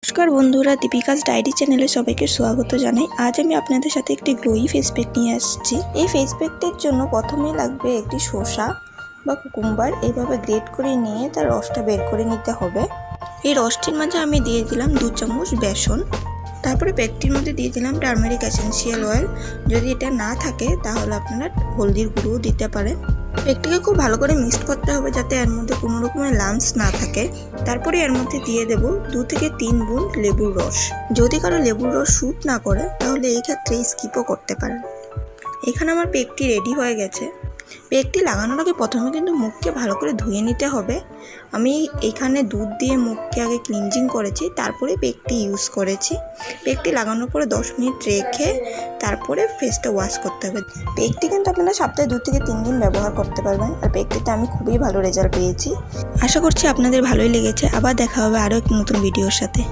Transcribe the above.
নমস্কার বন্ধুরা, দীপিকাস ডায়েরি চ্যানেলে সবাইকে স্বাগত জানাই। আজ আমি আপনাদের সাথে একটি গ্লোই ফেস প্যাক নিয়ে আসছি। এই ফেস প্যাকটির জন্য প্রথমেই লাগবে একটি শসা বা কুকুম্বার। এইভাবে গ্রেট করে নিয়ে তার রসটা বের করে নিতে হবে। এই রসটির মাঝে আমি দিয়ে দিলাম 2 চামচ বেসন। তারপরে প্যাকটির মধ্যে দিয়ে দিলাম টার্মেরিক এসেন্সিয়াল অয়েল। যদি এটা না থাকে তাহলে আপনারা হলদির গুঁড়োও দিতে পারেন। প্যাকটিকে খুব ভালো করে মিক্সড করতে হবে যাতে এর মধ্যে কোনো রকমের লাম্পস না থাকে। তারপরে এর মধ্যে দিয়ে দেব 2 থেকে 3 বুঁদ লেবুর রস। যদি কারো লেবুর রস স্যুট না করে তাহলে এই ক্ষেত্রে স্কিপও করতে পারেন। এখানে আমার প্যাকটি রেডি হয়ে গেছে। প্যাকটি লাগানোর আগে প্রথমে কিন্তু মুখকে ভালো করে ধুয়ে নিতে হবে। আমি এখানে দুধ দিয়ে মুখকে আগে ক্লিনজিং করেছি, তারপরে প্যাকটি ইউজ করেছি। প্যাকটি লাগানোর পরে 10 মিনিট রেখে তারপরে ফেসটা ওয়াশ করতে হবে। প্যাকটি কিন্তু আপনারা সপ্তাহে 2 থেকে 3 দিন ব্যবহার করতে পারবেন। আর প্যাকটিতে আমি খুবই ভালো রেজাল্ট পেয়েছি। আশা করছি আপনাদের ভালোই লেগেছে। আবার দেখা হবে আরও এক নতুন ভিডিওর সাথে।